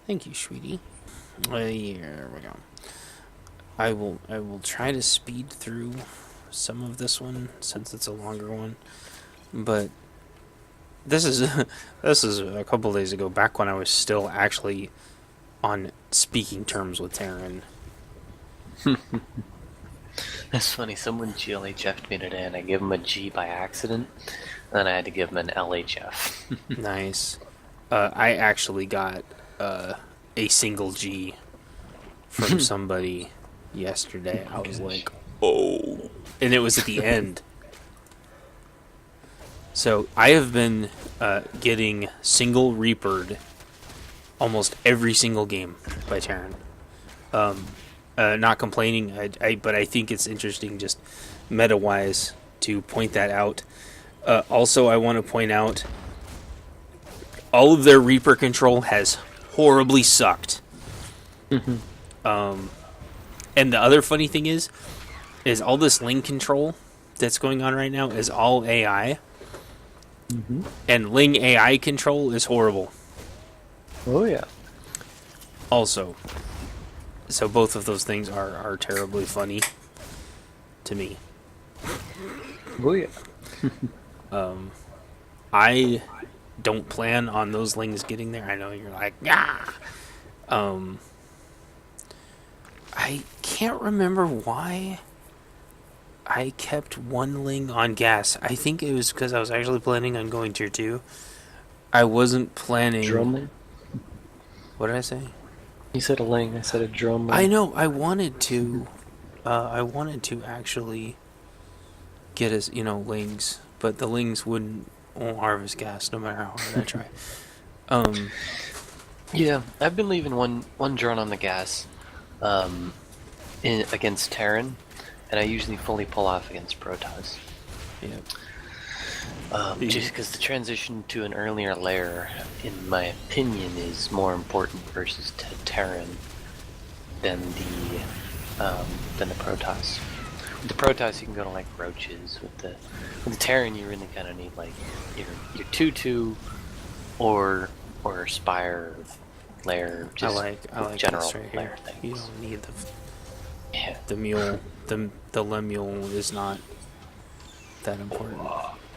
Thank you, sweetie. Here we go. I will try to speed through some of this one since it's a longer one, but this is this is a couple days ago, back when I was still actually on speaking terms with Taryn. That's funny. Someone GLHF'd me today, and I gave him a G by accident. And then I had to give him an LHF. Nice. I actually got a single G from somebody yesterday. I was like, oh. And it was at the end. So I have been getting single reapered almost every single game by Taryn. Not complaining, but I think it's interesting just meta-wise to point that out. Also, I want to point out all of their Reaper control has horribly sucked. And the other funny thing is all this Ling control that's going on right now is all AI. And Ling AI control is horrible. Oh, yeah. Also, so both of those things are terribly funny to me. Oh, yeah. I don't plan on those Lings getting there. I know you're like, yeah. I can't remember why I kept one Ling on gas. I think it was because I was actually planning on going tier 2. I wasn't planning... Drone? What did I say? You said a Ling, I said a drone. I know, I wanted to actually get us, Lings, but the Lings won't harvest gas no matter how hard I try. Yeah, I've been leaving one drone on the gas against Terran, and I usually fully pull off against Protoss. Yeah. Just because the transition to an earlier layer, in my opinion, is more important versus Terran than the Protoss. With the Protoss, you can go to like roaches. With the Terran, you really kind of need like your 2-2 or Spire layer. Just I like general this right layer here. things. You don't need Yeah. the mule. The Lemuel is not that important.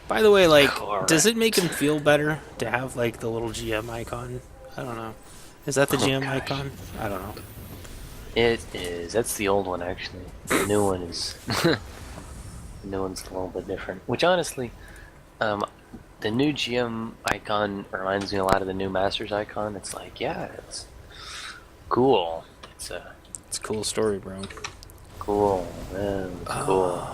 By the way, like, does it make him feel better to have like the little GM icon? I don't know. Is that the GM icon? I don't know. It is. That's the old one, actually. The new one is. The new one's a little bit different. Which, honestly, the new GM icon reminds me a lot of the new Masters icon. It's like, yeah, it's cool. It's a cool story, bro. cool, man, cool.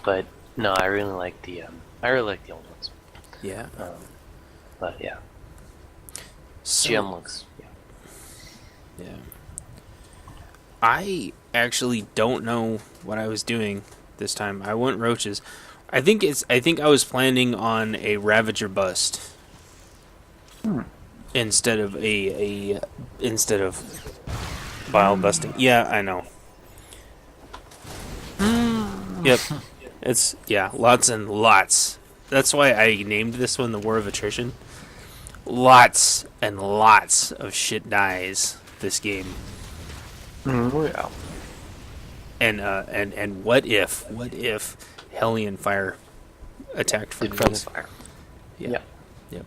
But no, I really like the old ones. Yeah. But yeah, So, GM looks. yeah. I actually don't know what I was doing this time. I went roaches. I think I was planning on a Ravager bust instead of instead of bile busting. Yeah, I know. Yep. It's lots and lots. That's why I named this one the War of Attrition. Lots and lots of shit dies this game. Oh, yeah. And what if Hellion Fire attacked from Friendly these? fire. Yeah. Yep.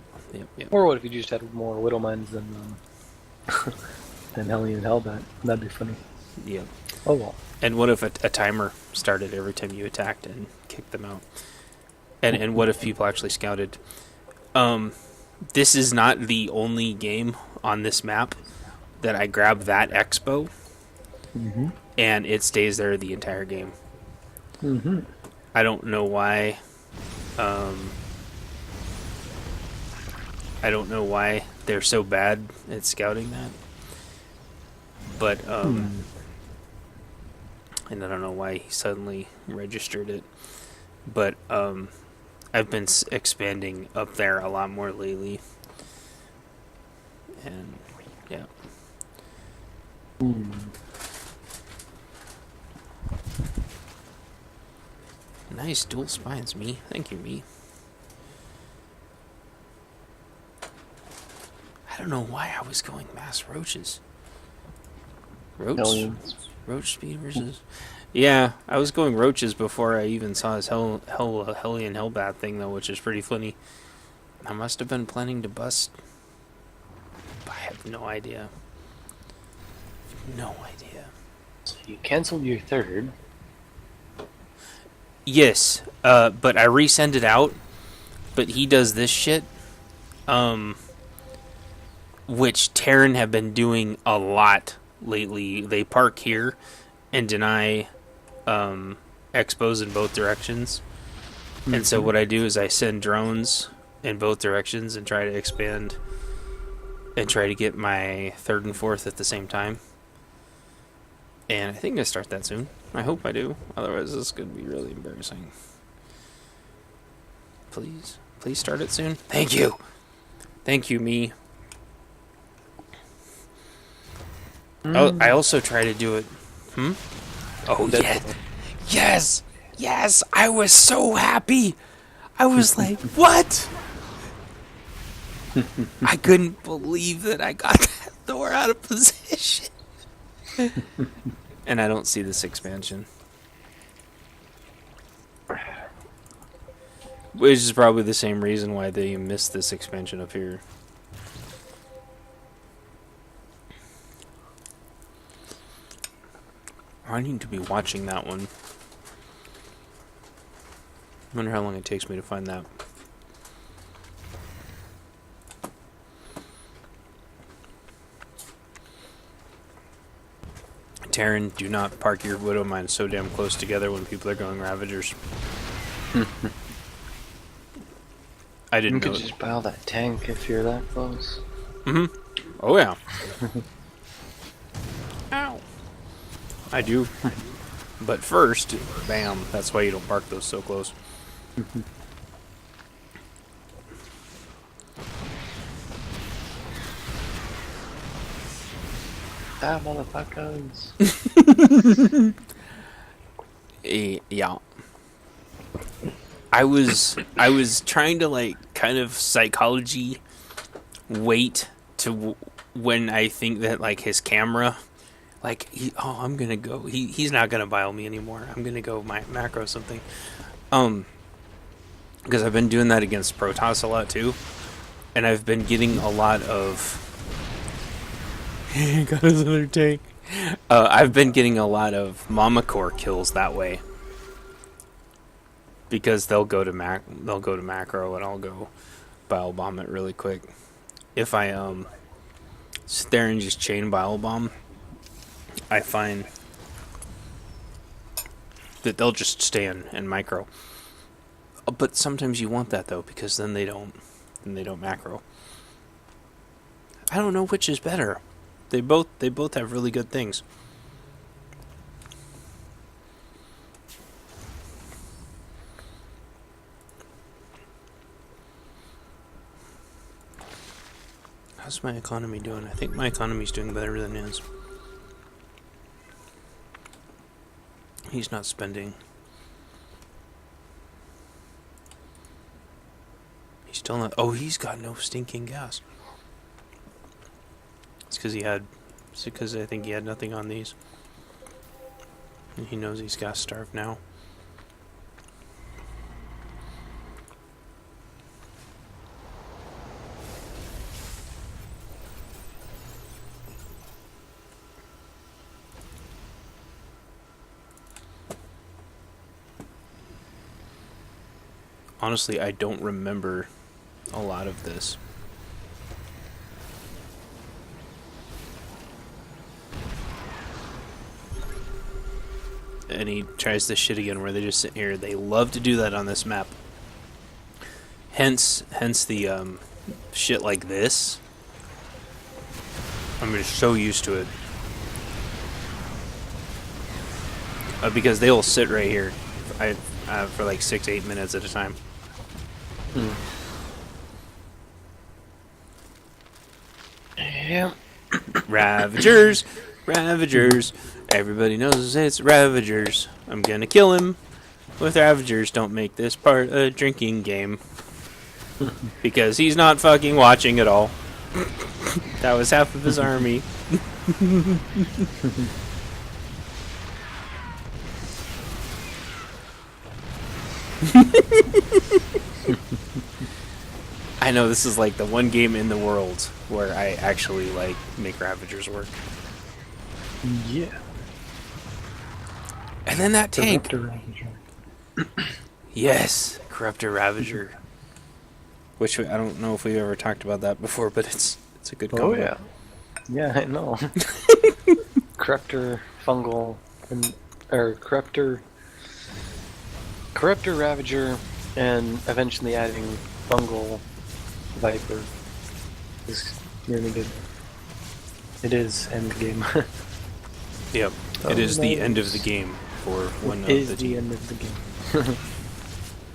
Or what if you just had more Widow Mines than Hellion Hellbat? That'd be funny. Yep. Oh, well. And what if a timer started every time you attacked and kicked them out? And what if people actually scouted? This is not the only game on this map that I grab that expo, and it stays there the entire game. I don't know why. I don't know why they're so bad at scouting that. But and I don't know why he suddenly registered it. But I've been expanding up there a lot more lately. And yeah. Nice dual spines, me. Thank you, me. I don't know why I was going mass roaches. Roach? Hellions. Roach speed versus... Yeah, I was going roaches before I even saw his Hellion Hellbat thing, though, which is pretty funny. I must have been planning to bust... I have no idea. No idea. So you canceled your third. Yes, but I resend it out, but he does this shit, which Terran have been doing a lot lately. They park here and deny expos in both directions. And so what I do is I send drones in both directions and try to expand and try to get my third and fourth at the same time. And I think I start that soon. I hope I do. Otherwise, this could be really embarrassing. Please. Please start it soon. Thank you. Thank you, me. Oh, I also try to do it. Oh, yeah. Yes. Yes. I was so happy. I was like, what? I couldn't believe that I got that Thor out of position. And I don't see this expansion. Which is probably the same reason why they missed this expansion up here. I need to be watching that one. I wonder how long it takes me to find that. Terran, do not park your Widow mines so damn close together when people are going Ravagers. I didn't know. You could just buy that tank if you're that close. Oh, yeah. Ow. I do. But first, bam, that's why you don't park those so close. Ah, motherfuckers. Yeah. I was trying to, like, kind of psychology wait to when I think that, like, his camera, like, I'm gonna go, he's not gonna bio me anymore. I'm gonna go macro something. Because I've been doing that against Protoss a lot, too. And I've been getting a lot of... Got his other tank. I've been getting a lot of Mama Core kills that way. Because they'll go to macro and I'll go bile bomb it really quick. If I sit there and just chain bile bomb, I find that they'll just stay in micro. But sometimes you want that though, because then they don't macro. I don't know which is better. They both have really good things. How's my economy doing? I think my economy's doing better than his. He's not spending. He's still not... Oh, he's got no stinking gas. It's because I think he had nothing on these. And he knows he's gas starved now. Honestly, I don't remember a lot of this. And he tries this shit again where they just sit here. They love to do that on this map. Hence the shit like this. I'm just so used to it. Because they will sit right here for like 6-8 minutes at a time. Yeah. Ravagers! Ravagers! Everybody knows it's Ravagers. I'm gonna kill him with Ravagers. Don't make this part a drinking game. Because he's not fucking watching at all. That was half of his army. I know this is like the one game in the world where I actually like make Ravagers work. Yeah. And then that tank. Corruptor Ravager. Yes, Corruptor Ravager. Which I don't know if we've ever talked about that before, but it's a good combo. Oh yeah. Yeah, I know. Corruptor, Fungal, or Corruptor Ravager, and eventually adding Fungal Viper is really good. It is end game. Yep, it is the end of the game for one of It is the the team. end of the game.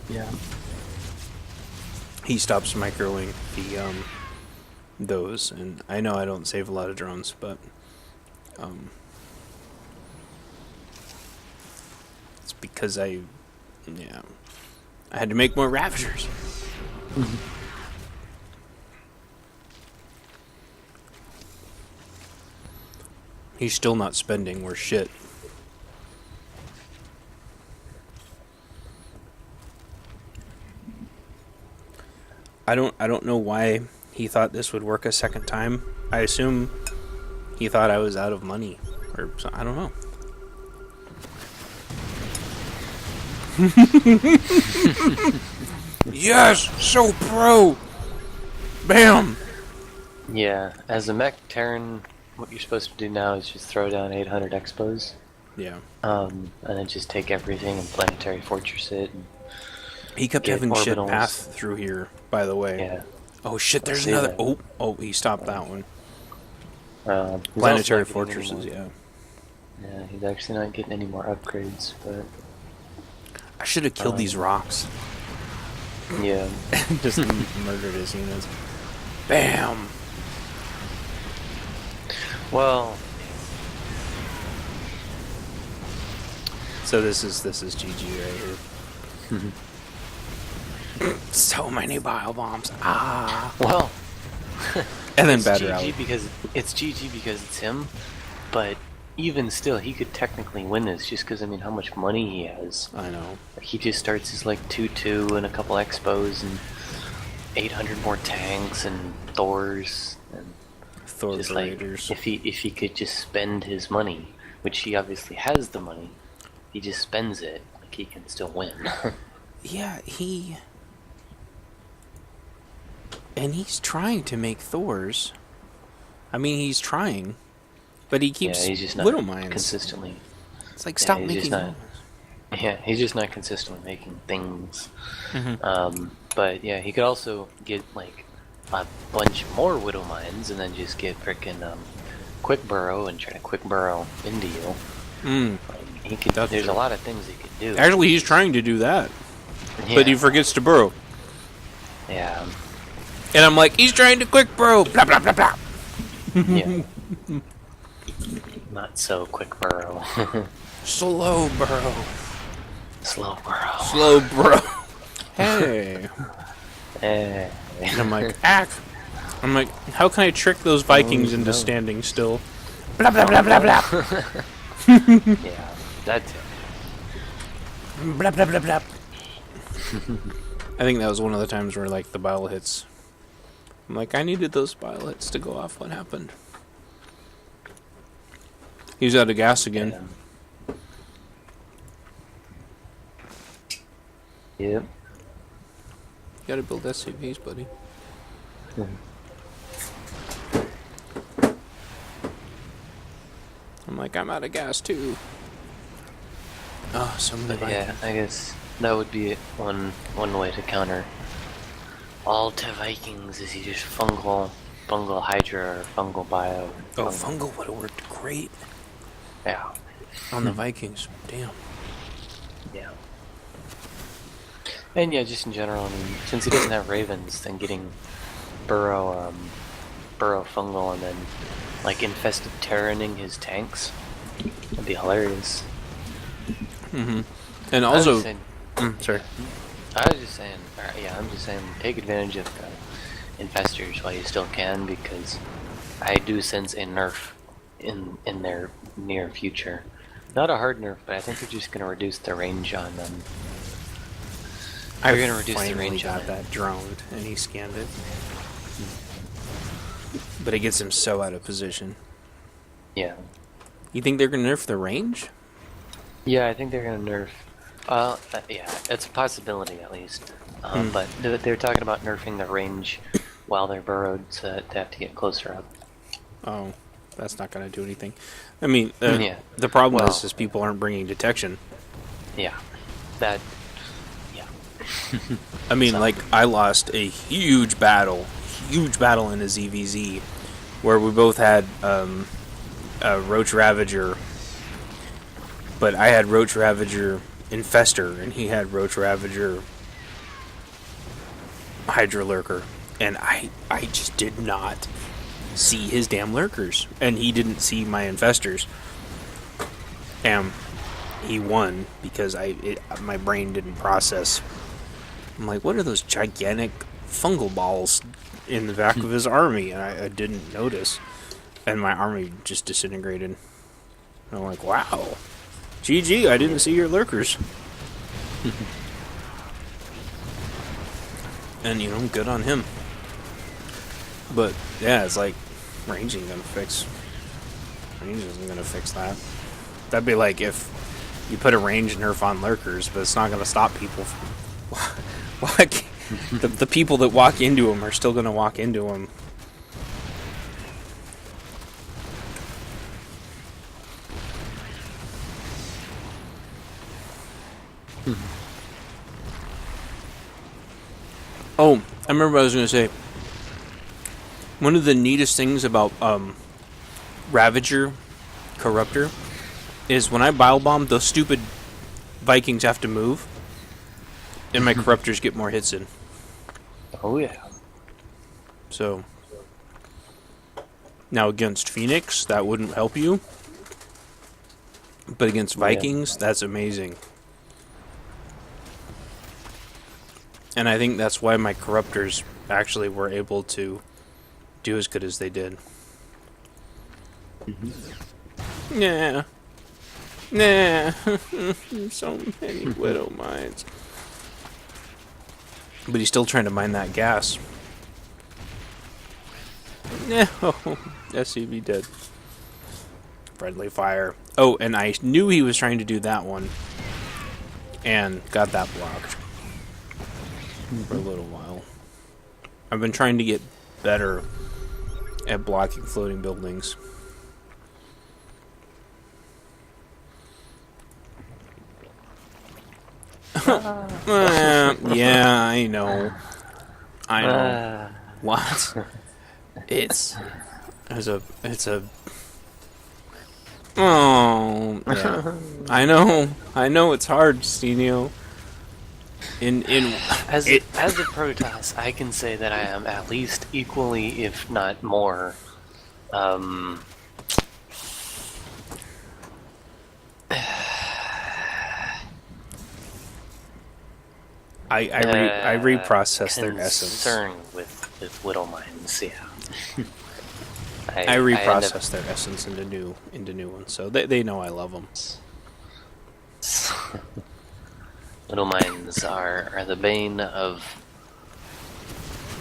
Yeah. He stops microing those, and I know I don't save a lot of drones, but it's because I had to make more Ravagers. He's still not spending. We're shit. I don't know why he thought this would work a second time. I assume he thought I was out of money, or I don't know. Yes, so pro. Bam. Yeah, as a mech Terran, what you're supposed to do now is just throw down 800 expos. Yeah. And then just take everything and planetary fortress it. And He kept get having shit orbitals. path through here, by the way. Yeah. Oh shit, there's see another. that. Oh, he stopped that one. He's also Planetary not getting any fortresses, more- yeah. Yeah, he's actually not getting any more upgrades, but I should have killed these rocks. yeah. Just murdered his units. Bam! Well, So this is GG right here. So many bile bombs. Ah! well. And then It's batter GG out. because it's him, but even still, he could technically win this just because, I mean, how much money he has. I know. He just starts his like 2-2 and a couple expos and 800 more tanks and Thors and Thor just like Raiders. if he could just spend his money, which he obviously has the money, he just spends it, like he can still win. Yeah, and he's trying to make Thors. I mean, he's trying, but he keeps yeah, he's just not little mines. consistently. It's like Yeah, stop he's making. just not. Yeah, he's just not consistently making things. Mhm. But yeah, he could also get like a bunch more widow mines and then just get frickin' quick burrow and try to quick burrow into you. Mm. Like, he could. That's There's true. a lot of things he could do. Actually, he's trying to do that, yeah. but he forgets to burrow. Yeah. And I'm like, he's trying to quick burrow. Blah blah blah blah. Yeah. Not so quick burrow. Slow burrow. Slow burrow. Slow burrow. Hey. Eh. And I'm like, act. I'm like, how can I trick those Vikings into no. standing still? Blah blah blah blah blah. Yeah, that's it. Blah blah blah blah. I think that was one of the times where like the bile hits. I'm like, I needed those bile hits to go off. What happened? He's out of gas again. Yep. You gotta build SCVs, buddy. I'm like, I'm out of gas too. Oh, so many But yeah, Vikings. I guess that would be one way to counter all to Vikings is you just fungal Hydra or fungal bio. Oh, fungal would have worked great Yeah. on the Vikings. Damn. Yeah. And yeah, just in general, I mean, since he doesn't have ravens, then getting burrow fungal and then like infested terraning his tanks would be hilarious. Mm-hmm. And I was also, just saying, sorry. I'm just saying, take advantage of infestors while you still can, because I do sense a nerf in their near future. Not a hard nerf, but I think they're just going to reduce the range on them. I They're gonna reduce the finally range on got it. that droned, and he scanned it. But it gets him so out of position. Yeah. You think they're going to nerf the range? Yeah, I think they're going to nerf. Yeah, it's a possibility at least. But they're talking about nerfing the range while they're burrowed, so they have to get closer up. Oh, that's not going to do anything. I mean, Yeah. the problem Well- is people aren't bringing detection. Yeah. That. Yeah. I mean, So- like, I lost a huge battle in a ZvZ, where we both had a Roach Ravager, but I had Roach Ravager Infester, and he had Roach Ravager Hydra Lurker, and I just did not see his damn lurkers, and he didn't see my infestors, and he won because my brain didn't process. I'm like, what are those gigantic fungal balls in the back of his army? And I didn't notice, and my army just disintegrated. And I'm like, wow, GG, I didn't see your lurkers. And you know, good on him. But yeah, it's like range ain't gonna fix. Range isn't gonna fix that. That'd be like if you put a range nerf on lurkers, but it's not gonna stop people from. Like the people that walk into them are still gonna walk into them. Oh, I remember what I was gonna say. One of the neatest things about Ravager Corruptor is when I bile bomb, those stupid Vikings have to move, and my Corruptors get more hits in. Oh yeah. So now against Phoenix, that wouldn't help you, but against Vikings, that's amazing. And I think that's why my Corruptors actually were able to do as good as they did. Yeah. Nah. So many Widow Mines. But he's still trying to mine that gas. No. SCV dead. Friendly fire. Oh, and I knew he was trying to do that one. And got that blocked. For a little while. I've been trying to get better at blocking floating buildings. Yeah, I know. I know. What? It's a oh yeah. I know it's hard, Stinio. As a Protoss, I can say that I am at least equally, if not more, I reprocess their essence. concerned with Widow Mines, yeah. I reprocess their essence into new ones, so they know I love them. Widow Mines are the bane of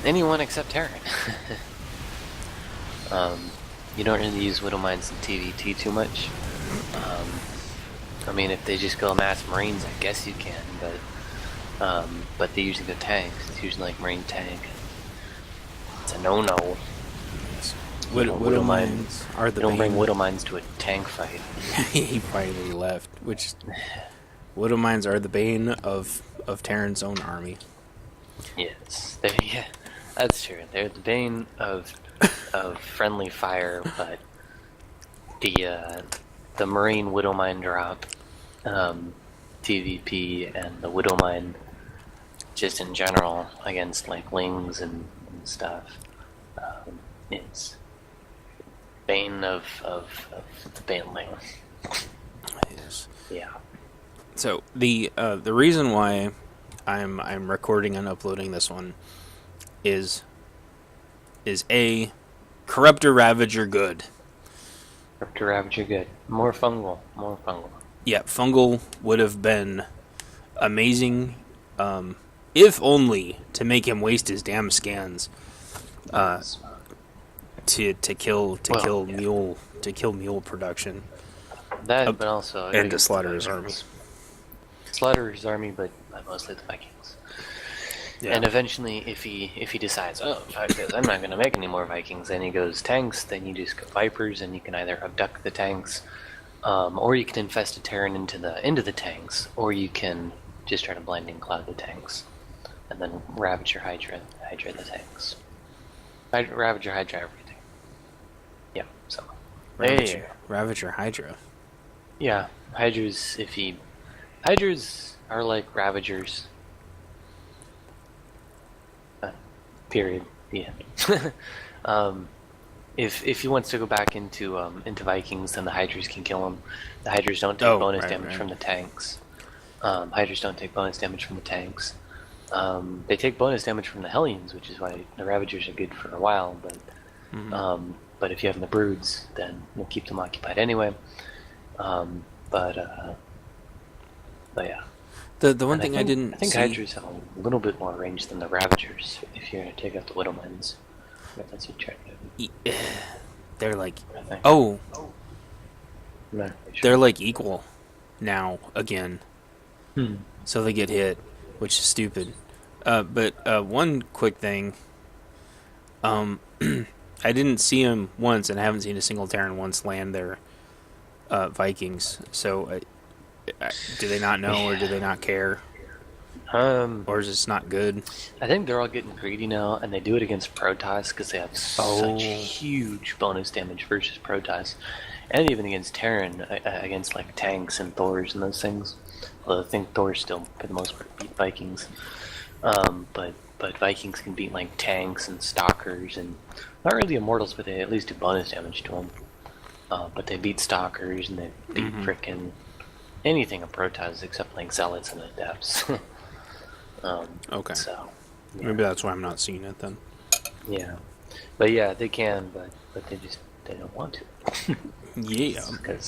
anyone except Terran. You don't really use Widow Mines in TVT too much. I mean, if they just go mass Marines, I guess you can, but they're using the tanks. It's usually like Marine tank. It's a no-no. Widow Mines are the Don't bane. bring Widow Mines to a tank fight. He finally left, which Widow Mines are the bane of Terran's own army. Yes, yeah, that's true. They're the bane of friendly fire, but the Marine Widow Mine drop, TVP, and the Widow Mine just in general against like Lings and stuff. It's bane of the baneling. Yes. Yeah. So the reason why I'm recording and uploading this one is A, Corruptor Ravager good. Raptor Ravager good. More fungal. More fungal. Yeah, fungal would have been amazing, if only to make him waste his damn scans to kill mule production. That, but also and to slaughter his army. Slaughter his army, but mostly the Vikings. Yeah. And eventually, if he decides, oh, fuck this, I'm not going to make any more Vikings, then he goes tanks. Then you just go Vipers, and you can either abduct the tanks, or you can infest a Terran into the tanks, or you can just try to blinding cloud the tanks, and then Ravager Hydra the tanks. Ravager Hydra everything. Yeah. So. Ravager Hydra. Yeah, Hydras. Hydras are like Ravagers. Period. The end. If he wants to go back into Vikings, then the Hydras can kill him. The Hydras don't take bonus damage from the tanks. Hydras don't take bonus damage from the tanks. They take bonus damage from the Hellions, which is why the Ravagers are good for a while. But if you have the Broods, then you'll keep them occupied anyway. But yeah. The one thing I think see... Hydras have a little bit more range than the Ravagers if you're going to take out the Widowmines. That's what you're trying to do. They're like... I think. Oh! I'm not really sure. They're like equal now, again. Hmm. So they get hit, which is stupid. But one quick thing. I didn't see him once, and I haven't seen a single Terran once land their Vikings. So... do they not know, or do they not care? Or is this not good? I think they're all getting greedy now, and they do it against Protoss because they have such huge bonus damage versus Protoss, and even against Terran, against like tanks and Thors and those things. Although I think Thors still, for the most part, beat Vikings. But Vikings can beat like tanks and Stalkers, and not really Immortals, but they at least do bonus damage to them. But they beat Stalkers, and they beat frickin' anything of Protoss except like Zealots and Adepts. Okay. So, yeah. Maybe that's why I'm not seeing it then. Yeah. But yeah, they can, but they don't want to. Yeah. Because